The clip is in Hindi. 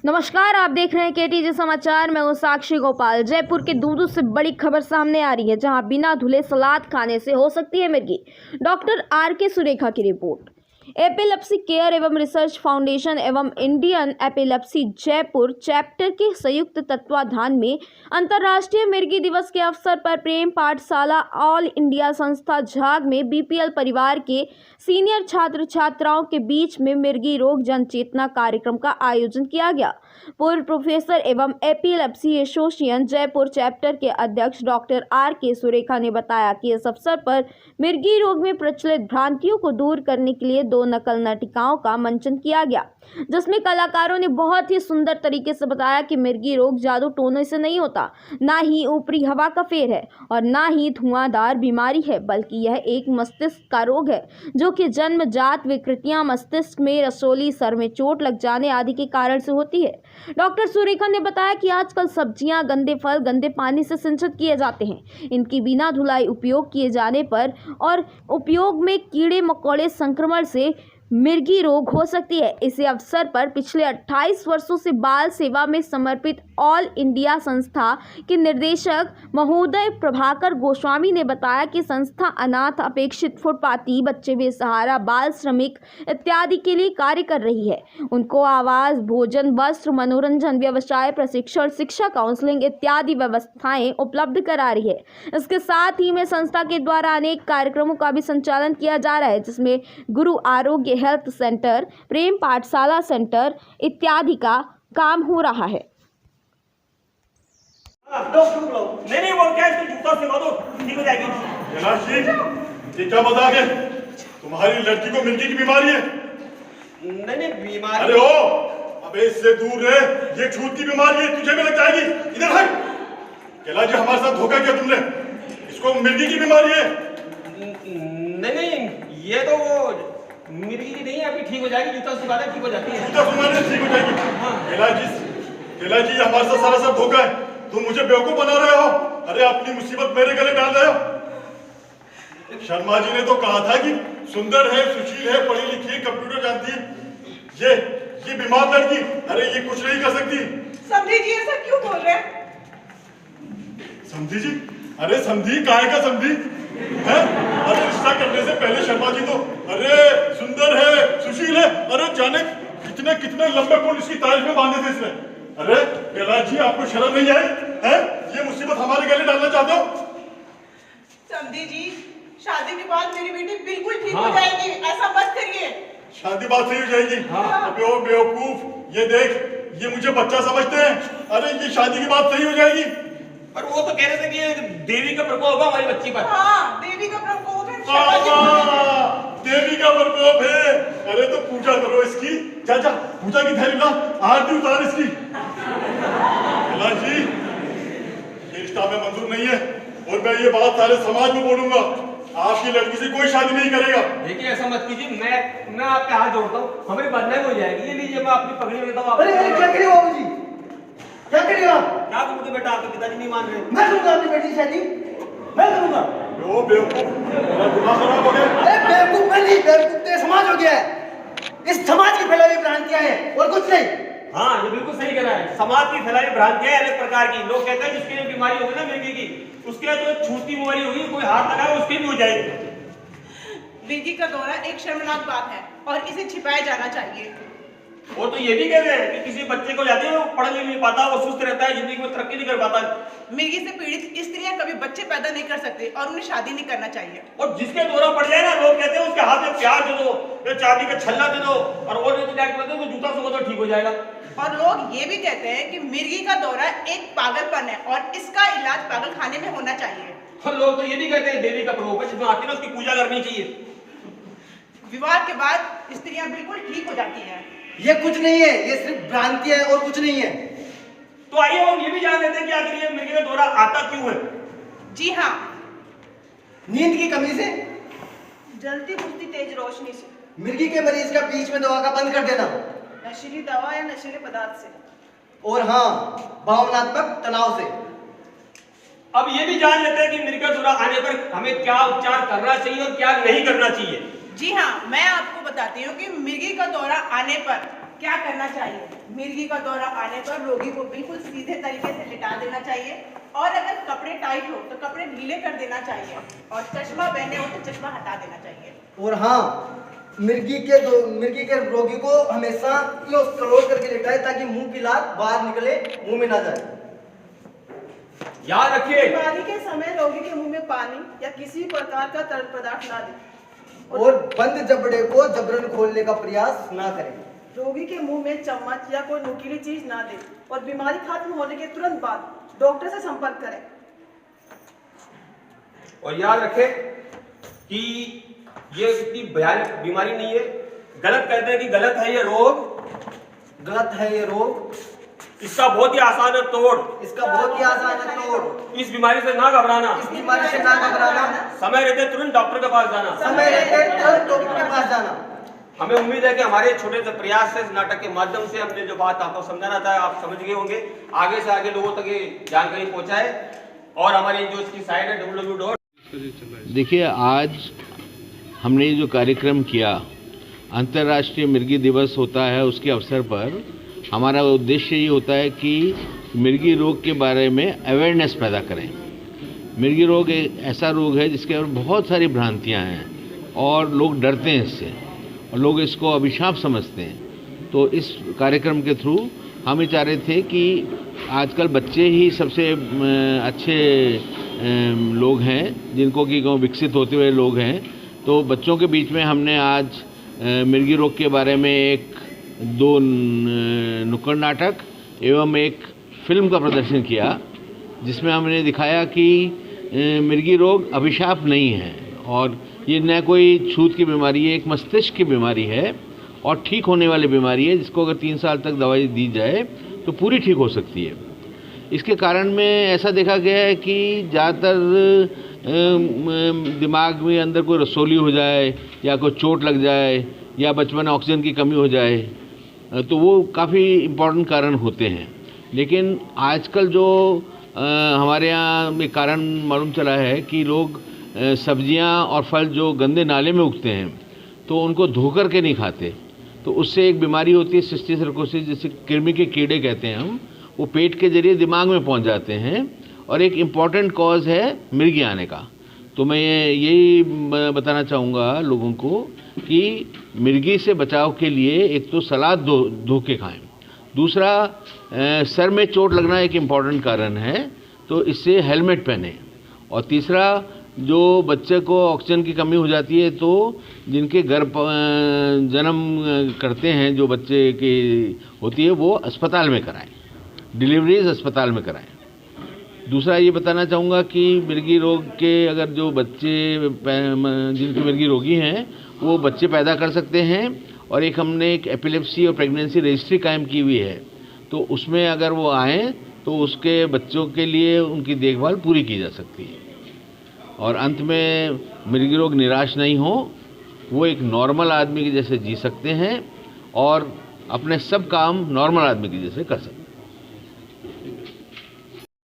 नमस्कार, आप देख रहे हैं केटीजी समाचार। मैं हूं साक्षी गोपाल। जयपुर के दूध से बड़ी खबर सामने आ रही है, जहां बिना धुले सलाद खाने से हो सकती है मिर्गी। डॉक्टर आर.के. सुरेखा की रिपोर्ट। एपिलेप्सी केयर एवं रिसर्च फाउंडेशन एवं इंडियन एपिलेप्सी जयपुर चैप्टर के संयुक्त तत्वाधान में अंतर्राष्ट्रीय मिर्गी दिवस के अवसर पर प्रेम पाठशाला ऑल इंडिया संस्था झाग में बीपीएल परिवार के सीनियर छात्र छात्राओं के बीच में मिर्गी रोग जन चेतना कार्यक्रम का आयोजन किया गया। पूर्व प्रोफेसर एवं एपिलेप्सी एसोसिएशन जयपुर चैप्टर के अध्यक्ष डॉक्टर आर.के. सुरेखा ने बताया कि इस अवसर पर मिर्गी रोग में प्रचलित भ्रांतियों को दूर करने के लिए 2 नकल नाटिकाओं का मंचन किया गया, जिसमें कलाकारों ने बहुत ही सुंदर तरीके से बताया कि मिर्गी रोग जादू टोने से नहीं होता, ना ही ऊपरी हवा का फेर है और ना ही धुआंधार बीमारी है, बल्कि यह एक मस्तिष्क का रोग है जो कि जन्मजात विकृतियां मस्तिष्क में, रसोली, सर में चोट लग जाने आदि के कारण से होती है। डॉक्टर सुरेखा ने बताया कि आजकल सब्जियां, गंदे फल गंदे पानी से सिंचित किए जाते हैं। इनकी बिना धुलाई उपयोग किए जाने पर और उपयोग में कीड़े मकोड़े संक्रमण से मिर्गी रोग हो सकती है। इसी अवसर पर पिछले 28 वर्षों से बाल सेवा में समर्पित ऑल इंडिया संस्था के निर्देशक महोदय प्रभाकर गोस्वामी ने बताया कि संस्था अनाथ, अपेक्षित, फुटपाती बच्चे, बेसहारा, बाल श्रमिक इत्यादि के लिए कार्य कर रही है। उनको आवास, भोजन, वस्त्र, मनोरंजन, व्यवसाय प्रशिक्षण, शिक्षा, काउंसलिंग इत्यादि व्यवस्थाएं उपलब्ध करा रही है। इसके साथ ही में संस्था के द्वारा अनेक कार्यक्रमों का भी संचालन किया जा रहा है, जिसमें गुरु आरोग्य हेल्थ सेंटर, प्रेम पाठशाला सेंटर इत्यादि का काम हो रहा है। नहीं वो क्या है, जूता सिखा दो, ठीक हो जाएगी। कैलाश जी, ये क्या मजाक है? तुम्हारी लड़की को मिर्गी की बीमारी है? नहीं बीमारी। अरे हो, अबे इससे दूर रहे, ये छूत की बीमारी है, तुझे भी लग जाएगी। इधर हट। कैलाश जी, हमारे साथ धोखा किया तुमने। इसको मिर्गी की बीमारी है। नहीं ये तो वो मिर्गी की नहीं है, अभी ठीक हो जाएगी। जूता सिखा दे, ठीक हो जाती है। जूता सिखाने से ठीक हो जाएगी। कैलाश जी, हमारे साथ सारा सब धोखा है। तुम मुझे बेवकूफ बना रहे हो। अरे अपनी मुसीबत मेरे गले डाल रहे हो। शर्मा जी ने तो कहा था कि सुंदर है, सुशील है, पढ़ी लिखी है, कंप्यूटर जानती है। ये बीमार लड़की, अरे ये कुछ नहीं कर सकती। समधी जी ऐसा क्यों बोल रहे हैं? समधी जी? अरे समधी काहे का समधी है? अरे रिश्ता करने से पहले शर्मा जी तो अरे सुंदर है, सुशील है, अरे जाने कितने लंबे पुल इसकी तारीफ में बांधे थे इसने। अरे कैलाश जी, आपको शर्म नहीं आई है? ये मुसीबत हमारे गले डालना चाहते हो? समधी जी, शादी के बाद मेरी बेटी बिल्कुल ठीक हो जाएगी, ऐसा मत करिए। शादी बात सही हो जाएगी? अबे ओ बेवकूफ, ये देख, ये मुझे बच्चा समझते हैं। अरे ये शादी की बात सही हो जाएगी। पर वो तो कह रहे थे कि देवी का प्रकोप होगा हमारी बच्ची पर। हाँ, देवी का प्रकोप है। देवी का प्रकोप है। अरे तो पूजा करो इसकी। जा पूजा की थैली ला, आरती उतार इसकी। कैलाश जी, ये रिश्ता में मंजूर नहीं है और मैं ये बात सारे समाज में बोलूंगा। आपकी लड़की से कोई शादी नहीं करेगा। देखिए ऐसा मत कीजिए, मैं आपके हाथ जोड़ता हूँ, हमारी बदनामी हो जाएगी। ये लीजिए, मैं अपनी पगड़ी लेता हूँ। अरे क्या करिए बाबू जी, क्या करिए आप? क्या करोगे बेटा, आपके पिताजी नहीं मान रहे। मैं करूंगा अपनी बेटी की शादी, मैं करूंगा। ओ बेवकूफ, मेरा दिमाग खराब हो गया। अरे बेवकूफ मैं नहीं, बेवकूफ तो समाज हो गया है। इस समाज की फैलाई हुई भ्रांतियां हैं और कुछ नहीं। हाँ, ये बिल्कुल सही कह रहा है। समाज की फैलाई भ्रांतियां अलग प्रकार की। लोग कहते हैं जिसके लिए बीमारी होगी ना मिर्गी की, उसके लिए तो छूत की बीमारी होगी, कोई हाथ लगाए उसकी भी हो जाएगी। मिर्गी का दौरा एक शर्मनाक बात है और इसे छिपाया जाना चाहिए। वो तो ये भी कह रहे हैं कि किसी बच्चे को जाती है, वो पढ़ नहीं पाता, वो सुस्त रहता है, जिंदगी में तरक्की नहीं कर पाता। मिर्गी से पीड़ित स्त्रियां कभी बच्चे पैदा नहीं कर सकते और उन्हें शादी नहीं करना चाहिए। और जिसके दौरा पड़ जाए ना, लोग कहते हैं उसके हाथ में प्यार दे दो या चाबी का छल्ला दे दो, और नहीं तो क्या कहते हैं, तो जूता से तो ठीक हो जाएगा। और लोग ये भी कहते हैं कि मिर्गी का दौरा एक पागलपन है और इसका इलाज पागल खाने में होना चाहिए। और लोग तो ये भी कहते हैं देवी का प्रकोप है, जिसमें आती है ना उसकी पूजा करनी चाहिए। विवाह के बाद स्त्रियां बिल्कुल ठीक हो जाती हैं। ये कुछ नहीं है, ये सिर्फ भ्रांति है और कुछ नहीं है। तो आइए हम ये भी जान लेते हैं कि आखिर ये मिर्गी का दौरा आता क्यों है। जी हाँ, नींद की कमी से, जलती बुझती तेज रोशनी से, मिर्गी के मरीज का बीच में दवा का बंद कर देना, नशीली दवा या नशीले पदार्थ से, और हाँ, भावनात्मक तनाव से। अब ये भी जान लेते हैं कि मिर्गी का दौरा आने पर हमें क्या उपचार करना चाहिए और क्या नहीं करना चाहिए। जी हाँ, मैं आपको बताती हूँ कि मिर्गी का दौरा आने पर क्या करना चाहिए? मिर्गी का दौरा आने पर रोगी को बिल्कुल सीधे तरीके से लिटा देना चाहिए और अगर कपड़े टाइट हो तो कपड़े ढीले कर देना चाहिए और चश्मा पहने हो तो चश्मा हटा देना चाहिए। और हाँ, मिर्गी के रोगी को हमेशा यूं क्लोज करके लिटाए ताकि मुंह की लार बाहर निकले, मुंह में ना जाए। याद रखिए, बीमारी के समय रोगी के मुंह में पानी या किसी प्रकार का तरल पदार्थ ना दें और बंद जबड़े को जबरन खोलने का प्रयास ना करें। रोगी के मुंह में चम्मच या कोई नुकीली चीज ना दें और बीमारी खत्म होने के तुरंत बाद डॉक्टर से संपर्क करें। और याद रखें कि ये इतनी भयानक बीमारी नहीं है। गलत कहते हैं कि गलत है ये रोग, गलत है ये रोग, इसका बहुत ही आसान है तोड़। इसका बहुत ही आसान है तोड़। इस बीमारी से ना घबराना, इस बीमारी से ना घबराना, समय रहते तुरंत डॉक्टर के पास जाना, समय रहते तुरंत डॉक्टर के पास जाना। हमें उम्मीद है कि हमारे छोटे से प्रयास से, इस नाटक के माध्यम से हमने जो बात आपको समझाना था आप समझ गए होंगे। आगे से आगे लोगों तक ये जानकारी पहुंचाए और हमारी जो इसकी साइट है www. देखिए, आज हमने जो कार्यक्रम किया, अंतर्राष्ट्रीय मिर्गी दिवस होता है, उसके अवसर पर हमारा उद्देश्य ये होता है कि मिर्गी रोग के बारे में अवेयरनेस पैदा करें। मिर्गी रोग एक ऐसा रोग है जिसके अंदर बहुत सारी भ्रांतियां हैं और लोग डरते हैं इससे और लोग इसको अभिशाप समझते हैं। तो इस कार्यक्रम के थ्रू हम ये चाह रहे थे कि आजकल बच्चे ही सबसे अच्छे लोग हैं, जिनको कि विकसित होते हुए लोग हैं। तो बच्चों के बीच में हमने आज मिर्गी रोग के बारे में दो नुक्कड़ नाटक एवं एक फिल्म का प्रदर्शन किया, जिसमें हमने दिखाया कि मिर्गी रोग अभिशाप नहीं है और ये न कोई छूत की बीमारी है, एक मस्तिष्क की बीमारी है और ठीक होने वाली बीमारी है, जिसको अगर 3 साल तक दवाई दी जाए तो पूरी ठीक हो सकती है। इसके कारण में ऐसा देखा गया है कि ज़्यादातर दिमाग में अंदर कोई रसोली हो जाए या कोई चोट लग जाए या बचपन में ऑक्सीजन की कमी हो जाए, तो वो काफ़ी इम्पोर्टेंट कारण होते हैं। लेकिन आजकल जो हमारे यहाँ में कारण मालूम चला है कि लोग सब्जियां और फल जो गंदे नाले में उगते हैं तो उनको धो कर के नहीं खाते, तो उससे एक बीमारी होती है सिस्टिक सर्कोसिस, जिसे कृमि के कीड़े कहते हैं हम, वो पेट के जरिए दिमाग में पहुंच जाते हैं और एक इम्पॉर्टेंट कॉज है मिर्गी आने का। तो मैं यही बताना चाहूँगा लोगों को कि मिर्गी से बचाव के लिए एक तो सलाद धो के खाएं, दूसरा सर में चोट लगना एक इम्पॉर्टेंट कारण है तो इससे हेलमेट पहने, और तीसरा जो बच्चे को ऑक्सीजन की कमी हो जाती है तो जिनके जन्म करते हैं जो बच्चे की होती है वो अस्पताल में कराएं, डिलीवरीज अस्पताल में कराएं। दूसरा ये बताना चाहूँगा कि मिर्गी रोग के अगर जो बच्चे जिनके मिर्गी रोगी हैं वो बच्चे पैदा कर सकते हैं, और एक हमने एक एपिलेप्सी और प्रेगनेंसी रजिस्ट्री कायम की हुई है, तो उसमें अगर वो आएँ तो उसके बच्चों के लिए उनकी देखभाल पूरी की जा सकती है। और अंत में मिर्गी रोग निराश नहीं हो, वो एक नॉर्मल आदमी के जैसे जी सकते हैं और अपने सब काम नॉर्मल आदमी के जैसे कर सकते हैं।